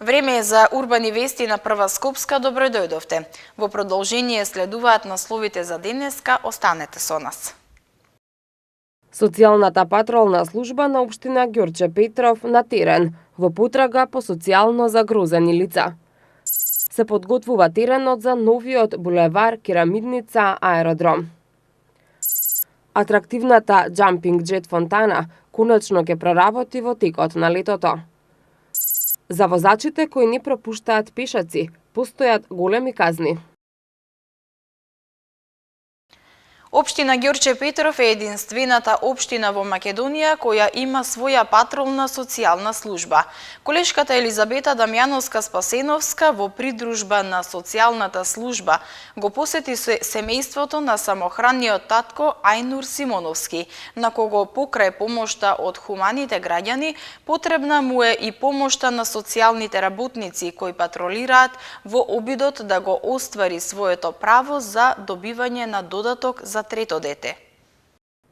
Време е за урбани вести на Прва Скопска. Добро дојдовте. Во продолжение следуваат насловите за денеска. Останете со нас. Социјалната патролна служба на општина Ѓорче Петров на терен во потрага по социјално загрозени лица. Се подготвува теренот за новиот булевар Керамидница аеродром. Атрактивната джампинг джет фонтана конечно ќе проработи во текот на летото. За возачите кои не пропуштаат пешаци, постојат големи казни. Општина Ѓорче Петров е единствената општина во Македонија која има своја патролна социјална служба. Колешката Елизабета Дамјановска-Спасеновска во придружба на социјалната служба го посети семејството на самохранниот татко Ајнур Симоновски, на кого покрај помошта од хуманите граѓани, потребна му е и помошта на социјалните работници кои патролираат во обидот да го оствари своето право за добивање на додаток за трето дете.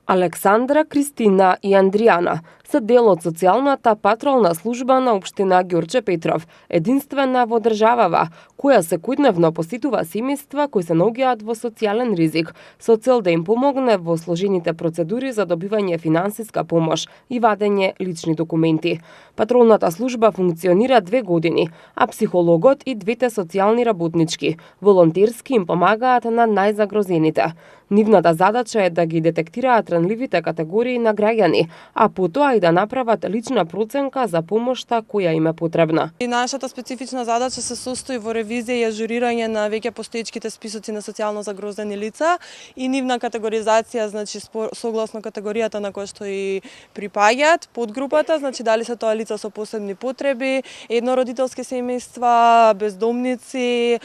Александра, Кристина и Андријана се дел од социјалната патролна служба на општина Ѓорче Петров, единствена во државава, која секојдневно посетува семејства кои се наоѓаат во социјален ризик, со цел да им помогне во сложените процедури за добивање финансиска помош и вадење лични документи. Патролната служба функционира 2 години, а психологот и двете социјални работнички волонтерски им помагаат на најзагрозените. Нивната задача е да ги детектираат ранливите категории на граѓани, а потоа и да направат лична проценка за помошта која им е потребна. И нашата специфична задача се состои во ревизија и ажурирање на веќе постоечките списоци на социјално загрозени лица и нивна категоризација, значи согласно категоријата на која што и припаѓаат подгрупата, значи дали се тоа лица со посебни потреби, еднородителски семејства, бездомници,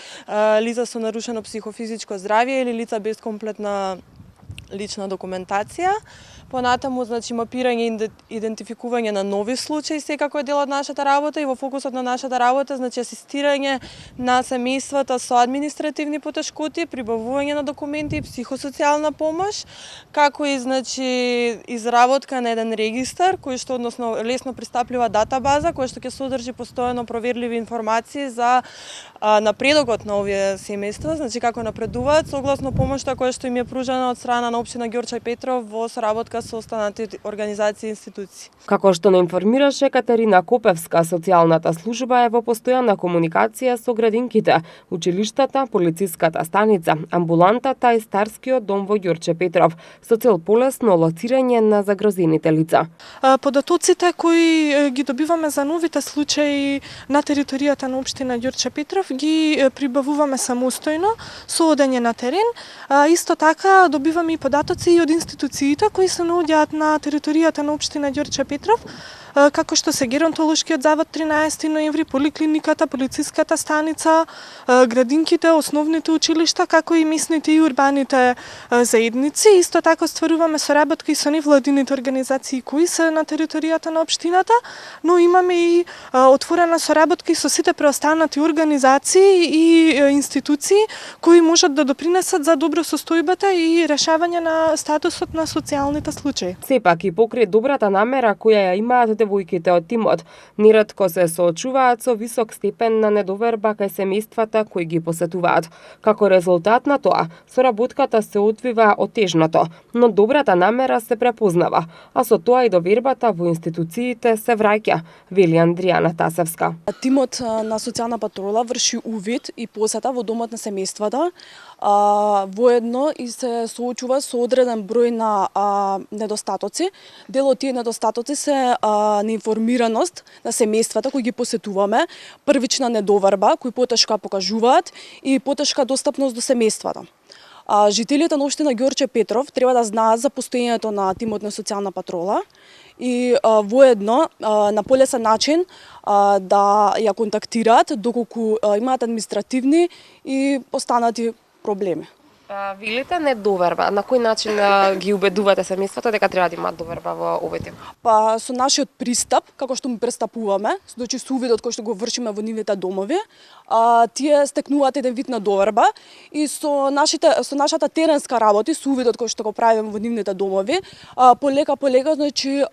лица со нарушено психофизичко здравје или лица без комплетна лична документација. Понатаму, значи, мапирање и идентификување на нови случаи секако е дел од нашата работа и во фокусот на нашата работа, значи, асистирање на семејствата со административни потешкоти, прибавување на документи и психосоцијална помош, како и, значи, изработка на еден регистар, кој што, односно, лесно пристаплива датабаза, која што ќе содржи постојано проверливи информации за напредокот на овие семејства, значи како напредуваат согласно помошта која што им е пружена од страна на општина Ѓорче Петров во соработка со останатите организации и институции. Како што не информираше Катерина Копевска, социјалната служба е во постојана комуникација со градинките, училиштата, полициската станица, амбулантата и старскиот дом во Ѓорче Петров, со цел полесно лоцирање на загрозените лица. Податоците кои ги добиваме за новите случаи на територијата на општина Ѓорче Петров ги прибавуваме самостојно со одење на терен. Исто така добиваме и податоци и од институциите кои се наоѓаат на територијата на општина Ѓорче Петров, како што се Геронтолошкиот завод 13 ноември, поликлиниката, полициската станица, градинките, основните училишта, како и местните и урбаните заедници. Исто така стваруваме соработка и со невладините организации кои се на територијата на општината, но имаме и отворена соработка и со сите преостанати организации и институции кои можат да допринесат за добро состојбата и решавање на статусот на социјалните случаи. Сепак и покрај добрата намера која ја имаат девојките од тимот, неретко се соочуваат со висок степен на недоверба кај семејствата кои ги посетуваат. Како резултат на тоа, соработката се одвива отежното, но добрата намера се препознава, а со тоа и довербата во институциите се враќа, вели Андријана Тасевска. Тимот на социјална патрола врши увид и посета во домот на семејствата, воедно и се соочува со одреден број на недостатоци. Дел од тие недостатоци се неинформираност на семејствата кои ги посетуваме, првична недоверба кои потешко покажуваат и потешка достапност до семејствата. Жителите на општина Ѓорче Петров треба да знаат за постоењето на тимот на социјална патрола и воедно на полесен начин да ја контактираат доколку имаат административни и останати проблеми. Велите недоверба. На кој начин ги убедувате семејството дека треба да имаат доверба во овој тип? Па со нашиот пристап, како што му пристапуваме, значи со увидот кој што го вршиме во нивните домови, тие стекнуваат еден вид на доверба и со нашата теренска работа, со увидот кој што го правиме во нивните домови, полека значи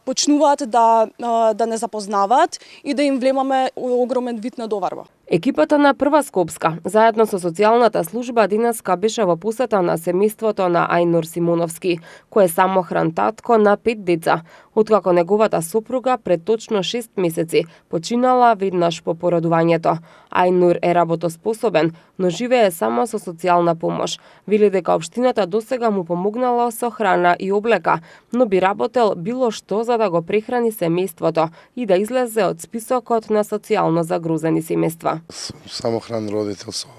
почнуваат да не запознаваат и да им влемаме огромен вид на доверба. Екипата на Прва Скопска, заедно со социјалната служба, денеска беше во посета на семејството на Ајнур Симоновски, кој е самохран татко на 5 деца, откако неговата сопруга пред точно 6 месеци починала веднаш по породувањето. Ајнур е работоспособен, но живее само со социјална помош. Вели дека општината досега му помогнала со храна и облека, но би работел било што за да го прехрани семејството и да излезе од списокот на социјално загрозени семејства. Самохран родител со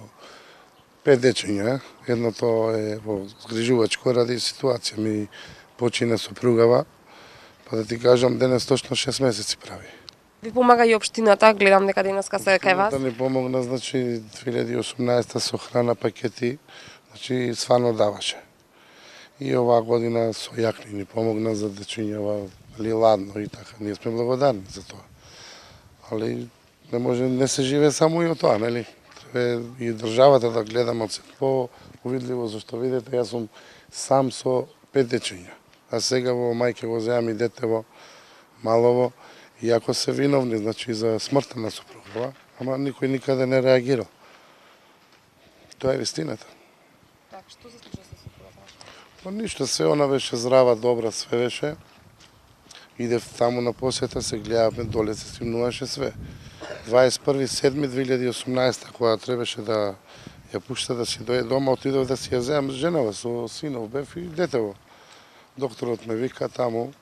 5 дечиња. Едното е во згрижувачко ради ситуација ми почина сопругава, па да ти кажам денес точно 6 месеци прави. Ви помага и општината, гледам дека денеска се кај вас. Да ни помогна, значи 2018 со храна пакети, значи свано даваше. И оваа година со јакни ни помогна за дечињава, али ладно и така. Ние сме благодарни за тоа. Али не се живее само и од тоа, нели? Треба и државата да гледаме од се по-увидливо, зашто видите, јас сум сам со 5 дечиња. А сега во мајке го земам и детево малово, иако се виновни, значи за смртта на сопругова, ама никој никаде не реагирал. Тоа е вистината. Так, што се случи со сопругата? Па ништо, се она беше здрава, добра, све беше. Идев таму на посета, се гледавме, доле се снимнуваше све. 21.7.2018, кога требаше да ја пушта да си дојде дома, отидов да си ја земам женава со синов, бев и детево. Докторот ме вика таму,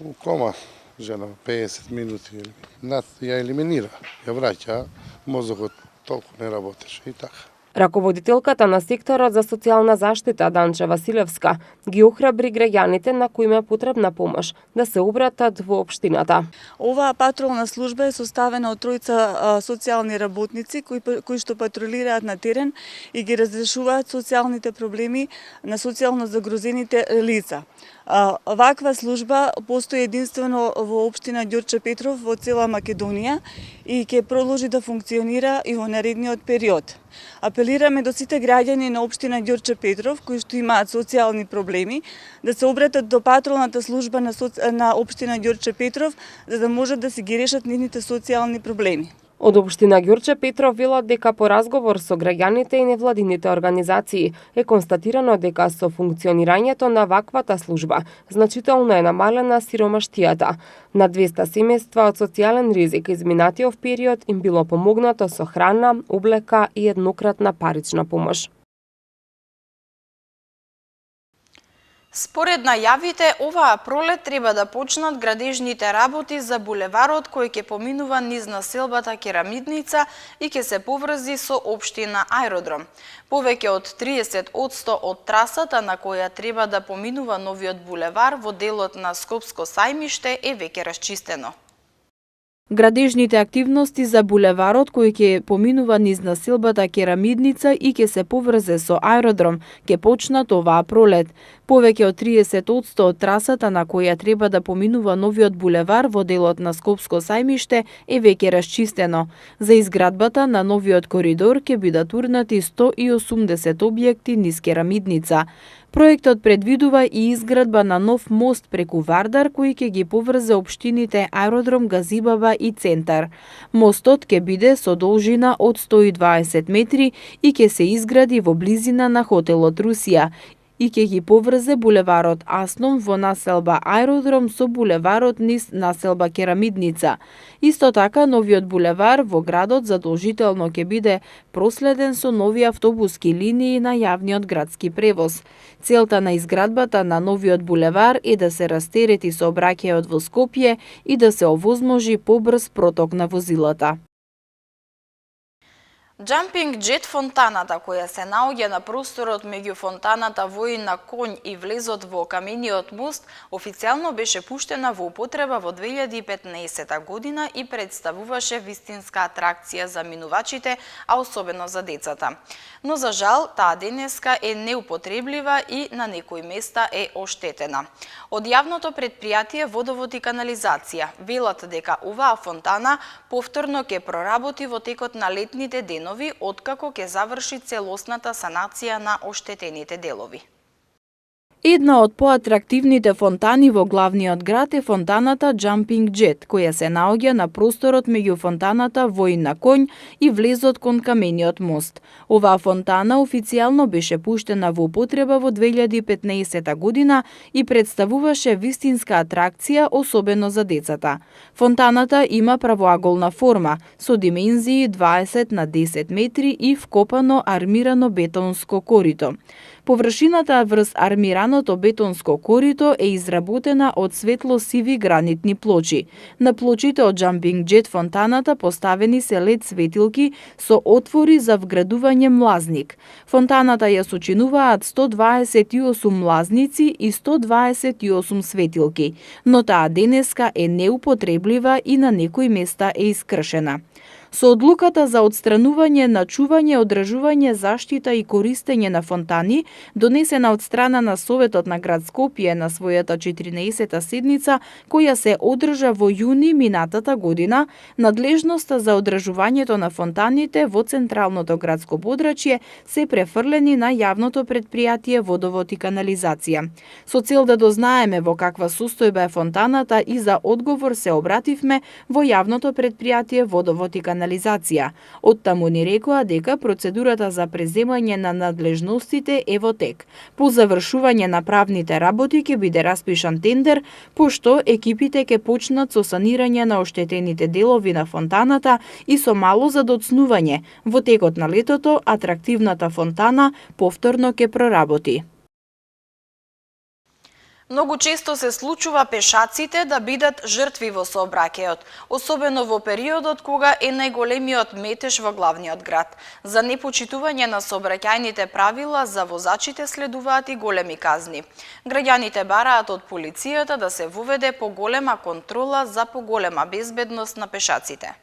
у кома женава, 50 минути, ја елиминира, ја враќа, мозокот толку не работеше и така. Раководителката на секторот за социјална заштита Данча Василевска ги охрабри граѓаните на кои им е потребна помош да се обратат во општината. Оваа патролна служба е составена од тројца социјални работници кои што патрулираат на терен и ги разрешуваат социјалните проблеми на социјално загрозените лица. Ваква служба постои единствено во општина Ѓорче Петров во цела Македонија и ќе продолжи да функционира и во наредниот период. Апелираме до сите граѓани на општина Ѓорче Петров кои што имаат социјални проблеми да се обратат до патролната служба на општина Ѓорче Петров за да можат да си ги решат нивните социјални проблеми. Од општина Ѓорче Петров велат дека по разговор со граѓаните и невладините организации е констатирано дека со функционирањето на ваквата служба значително е намалена сиромаштијата. На 200 семејства од социјален ризик изминатиот период им било помогнато со храна, облека и еднократна парична помош. Според најавите, оваа пролет треба да почнат градежните работи за булеварот кој ќе поминува низ населбата Керамидница и ќе се поврзи со општина Аеродром. Повеќе од 30% од трасата на која треба да поминува новиот булевар во делот на Скопско сајмиште е веќе расчистено. Градежните активности за булеварот кој ќе поминува низ населбата Керамидница и ќе се поврзе со Аеродром ќе почнат оваа пролет. Повеќе од 30% од трасата на која треба да поминува новиот булевар во делот на Скопско сајмиште е веќе расчистено. За изградбата на новиот коридор ќе бидат урнати 180 објекти низ Керамидница. Проектот предвидува и изградба на нов мост преку Вардар кој ќе ги поврзе општините Аеродром, Газибаба и Центар. Мостот ќе биде со должина од 120 метри и ќе се изгради во близина на хотелот Русија и ќе ги поврзе булеварот Асном во населба Аеродром со булеварот низ населба Керамидница. Исто така, новиот булевар во градот задолжително ќе биде проследен со нови автобуски линии на јавниот градски превоз. Целта на изградбата на новиот булевар е да се растерети сообраќајот во Скопје и да се овозможи побрз проток на возилата. Jumping Jet фонтаната, која се наоѓа на просторот меѓу фонтаната Воин на конј и влезот во камениот мост, официјално беше пуштена во употреба во 2015 година и представуваше вистинска атракција за минувачите, а особено за децата. Но за жал, таа денеска е неупотреблива и на некои места е оштетена. Од јавното предпријатие Водовод и канализација велат дека оваа фонтана повторно ќе проработи во текот на летните денови, откако ќе заврши целосната санација на оштетените делови. Една од поатрактивните фонтани во главниот град е фонтаната Jumping Jet, која се наоѓа на просторот меѓу фонтаната Воин на конј и влезот кон камениот мост. Оваа фонтана официјално беше пуштена во употреба во 2015 година и представуваше вистинска атракција, особено за децата. Фонтаната има правоаголна форма, со димензии 20 на 10 метри и вкопано армирано бетонско корито. Површината врз армираното бетонско корито е изработена од светло-сиви гранитни плочи. На плочите од Jumping Jet фонтаната поставени се LED светилки со отвори за вградување млазник. Фонтаната ја сочинуваат 128 млазници и 128 светилки, но таа денеска е неупотреблива и на некои места е искршена. Со одлуката за отстранување на чување, одржување, заштита и користење на фонтани, донесена од страна на Советот на град Скопје на својата 14-та седница, која се одржа во јуни минатата година, надлежноста за одржувањето на фонтаните во централното градско подрачје се префрлени на јавното предпријатие Водовод и канализација. Со цел да дознаеме во каква состојба е фонтаната и за одговор се обративме во јавното предпријатие Водовод и канализација. Оттаму ни рекоа дека процедурата за преземање на надлежностите е во тек. По завршување на правните работи ќе биде распишан тендер, пошто екипите ќе почнат со санирање на оштетените делови на фонтаната и со мало задоцнување. Во текот на летото атрактивната фонтана повторно ќе проработи. Многу често се случува пешаците да бидат жртви во сообраќајот, особено во периодот кога е најголемиот метеж во главниот град. За непочитување на сообраќајните правила за возачите следуваат и големи казни. Граѓаните бараат од полицијата да се воведе поголема контрола за поголема безбедност на пешаците.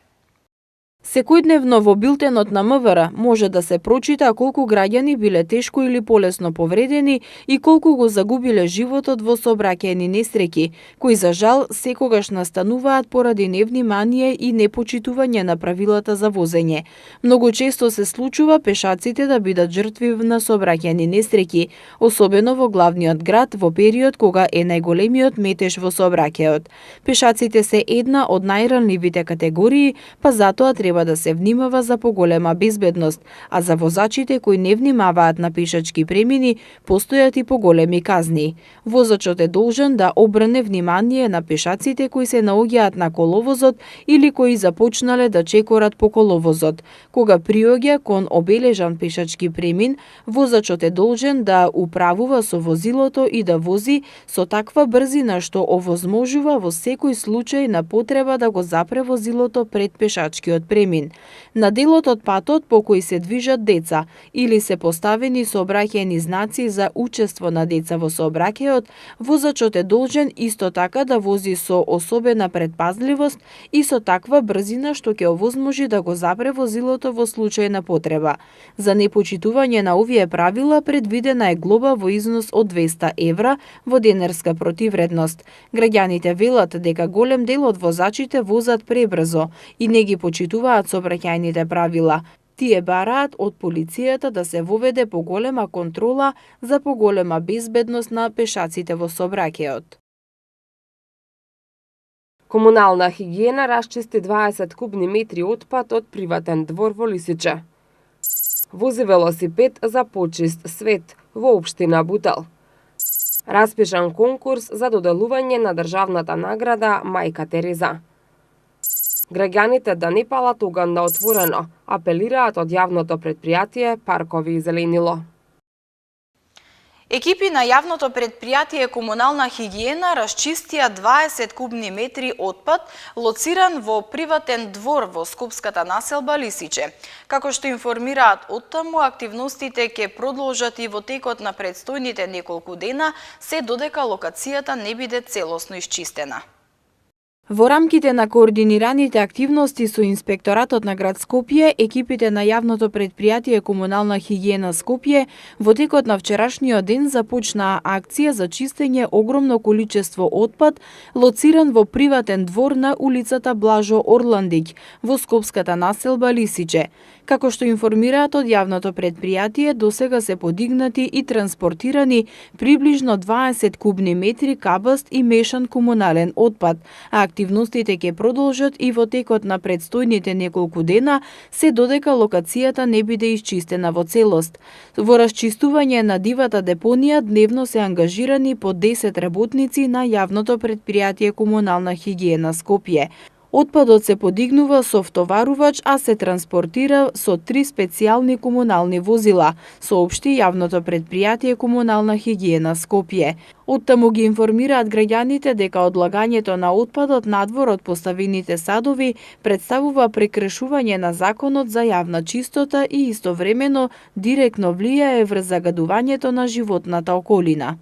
Секојдневно во билтенот на МВР може да се прочита колку граѓани биле тешко или полесно повредени и колку го загубиле животот во сообраќајни несреќи, кои за жал секогаш настануваат поради невнимание и непочитување на правилата за возење. Многу често се случува пешаците да бидат жртви на сообраќајни несреќи, особено во главниот град во период кога е најголемиот метеж во сообраќајот. Пешаците се една од најранливите категории, па затоа треба да се внимава за поголема безбедност, а за возачите кои не внимаваат на пешачки премини, постојат и поголеми казни. Возачот е должен да обрне внимание на пешаците кои се наоѓаат на коловозот или кои започнале да чекорат по коловозот. Кога приоѓа кон обележан пешачки премин, возачот е должен да управува со возилото и да вози со таква брзина што овозможува во секој случај на потреба да го запре возилото пред пешачкиот премин. На делот од патот по кој се движат деца или се поставени сообраќајни знаци за учество на деца во сообраќајот, возачот е должен исто така да вози со особена предпазливост и со таква брзина што ќе овозможи да го запре возилото во случај на потреба. За непочитување на овие правила предвидена е глоба во износ од 200 евра во денарска противредност. Граѓаните велат дека голем дел од возачите возат пребрзо и не ги почитуваат сообраќајните правила. Тие бараат од полицијата да се воведе поголема контрола за поголема безбедност на пешаците во сообраќајот. Комунална хигиена расчисти 20 кубни метри отпад од приватен двор во Лисиче. Вози велосипед за почист свет во општина Бутел. Распишан конкурс за доделување на државната награда Мајка Тереза. Граѓаните да не палат оган на отворено, апелираат од јавното предпријатие Паркови и зеленило. Екипи на јавното предпријатие Комунална хигиена расчистија 20 кубни метри отпад, лоциран во приватен двор во скопската населба Лисиче. Како што информираат оттаму, активностите ќе продолжат и во текот на предстојните неколку дена, се додека локацијата не биде целосно исчистена. Во рамките на координираните активности со Инспекторатот на град Скопје, екипите на јавното предпријатие Комунална хигиена Скопје во текот на вчерашниот ден започнаа акција за чистење огромно количество отпад, лоциран во приватен двор на улицата Блажо Орландиќ во скопската населба Лисиче. Како што информираат од јавното предпријатие, досега се подигнати и транспортирани приближно 20 кубни метри кабаст и мешан комунален отпад, а активностите ќе продолжат и во текот на предстојните неколку дена, се додека локацијата не биде исчистена во целост. Во расчистување на дивата депонија дневно се ангажирани по 10 работници на јавното предпријатие Комунална хигиена Скопје. Отпадот се подигнува со втоварувач, а се транспортира со 3 специјални комунални возила, соопшти јавното предпријатие Комунална хигиена Скопје. Оттаму ги информираат граѓаните дека одлагањето на отпадот надвор од поставените садови представува прекршување на законот за јавна чистота и истовремено директно влијае врз загадувањето на животната околина.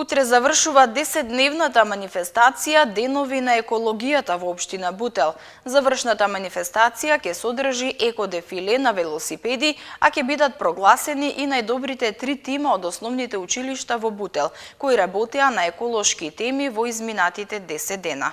Утре завршува 10-дневната манифестација Денови на екологијата во општина Бутел. Завршната манифестација ќе содржи екодефиле на велосипеди, а ќе бидат прогласени и најдобрите 3 тима од основните училишта во Бутел, кои работеа на еколошки теми во изминатите 10 дена.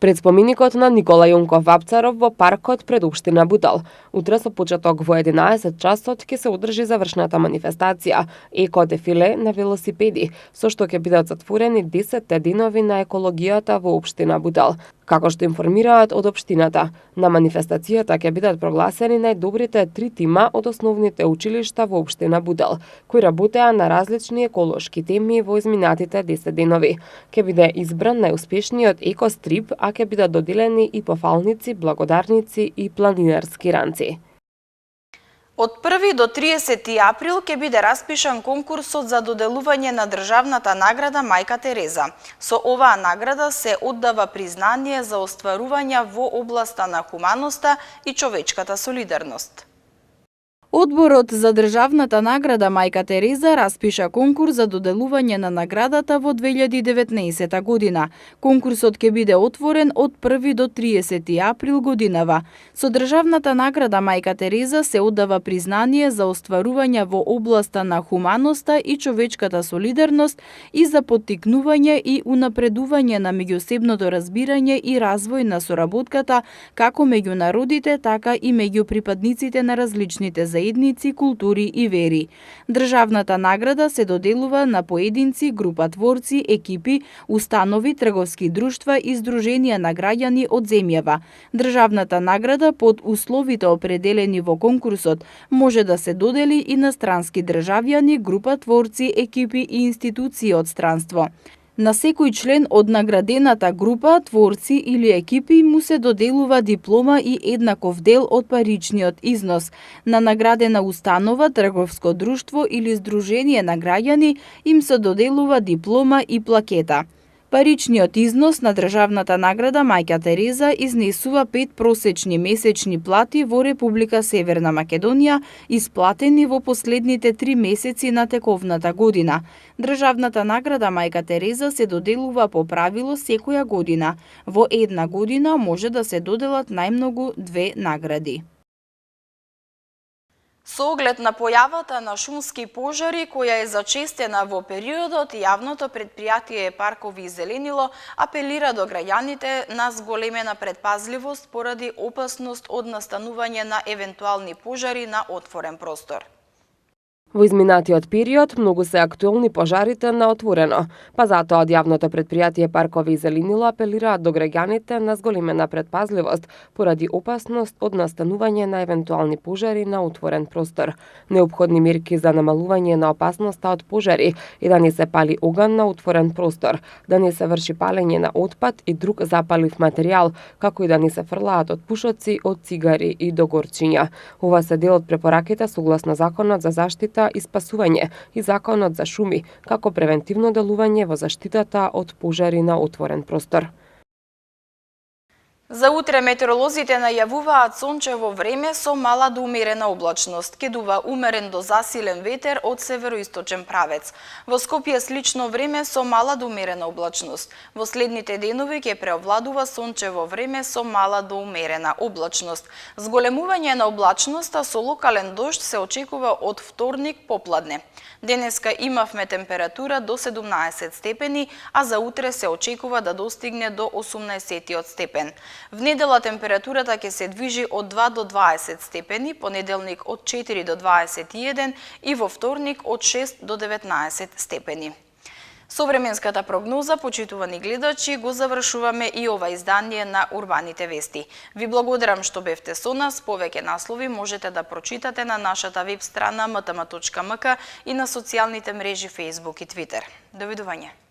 Пред споменикот на Никола Јонков Вапцаров во паркот пред општина Бутел. Утре со почеток во 11 часот ќе се одржи завршната манифестација еко-дефиле на велосипеди, со што ќе бидат затворени 10 денови на екологијата во општина Бутел. Како што информираат од општината, на манифестацијата ќе бидат прогласени најдобрите 3 тима од основните училишта во општина Бутел, кои работеа на различни еколошки теми во изминатите 10 денови. Ќе биде избран најуспешниот екострип, а ќе бидат доделени и пофалници, благодарници и планинарски ранци. Од 1 до 30 април ќе биде распишан конкурсот за доделување на државната награда Мајка Тереза. Со оваа награда се оддава признание за остварувања во областа на хуманоста и човечката солидарност. Одборот за државната награда Мајка Тереза распиша конкурс за доделување на наградата во 2019 година. Конкурсот ќе биде отворен од 1 до 30 април годинава. Со државната награда Мајка Тереза се оддава признание за остварувања во областа на хуманоста и човечката солидарност и за поттикнување и унапредување на меѓусебното разбирање и развој на соработката како меѓу народите, така и меѓу припадниците на различните заедници, култури и вери. Државната награда се доделува на поединци, група творци, екипи, установи, трговски друштва и здруженија на граѓани од земјава. Државната награда под условите определени во конкурсот може да се додели и на странски државјани, група творци, екипи и институции од странство. На секој член од наградената група, творци или екипи му се доделува диплома и еднаков дел од паричниот износ. На наградена установа, трговско друштво или здружение на граѓани им се доделува диплома и плакета. Паричниот износ на државната награда Мајка Тереза изнесува 5 просечни месечни плати во Република Северна Македонија, исплатени во последните 3 месеци на тековната година. Државната награда Мајка Тереза се доделува по правило секоја година. Во една година може да се доделат најмногу 2 награди. Со оглед на појавата на шумски пожари, која е зачестена во периодот, јавното предпријатие Паркови и зеленило апелира до граѓаните на зголемена предпазливост поради опасност од настанување на евентуални пожари на отворен простор. Во изминатиот период многу се актуелни пожарите на отворено, па затоа од јавното предпријатие Паркови и зеленило апелираат до граѓаните на зголемена предпазливост поради опасност од настанување на евентуални пожари на отворен простор. Неопходни мерки за намалување на опасноста од пожари и да не се пали оган на отворен простор, да не се врши палење на отпад и друг запалив материјал, како и да не се фрлаат од пушоци, од цигари и до горчиња. Ова се дел од препораките согласно Законот за заштита за испасување и Законот за шуми, како превентивно делување во заштитата од пожари на отворен простор. За утре метеоролозите најавуваат сончево време со мала до умерена облачност. Ке дува умерен до засилен ветер од североисточен правец. Во Скопје слично време со мала до умерена облачност. Во следните денови ќе преовладува сончево време со мала до умерена облачност. Зголемување на облачноста со локален дожд се очекува од вторник попладне. Денеска имавме температура до 17 степени, а за утре се очекува да достигне до 18 степен. В недела температурата ќе се движи од 2 до 20 степени, понеделник од 4 до 21 и во вторник од 6 до 19 степени. Со временската прогноза, почитувани гледачи, го завршуваме и ова издание на Урбаните вести. Ви благодарам што бевте со нас. Повеќе наслови можете да прочитате на нашата веб страна mtm.mk и на социјалните мрежи Facebook и Twitter. Довидување.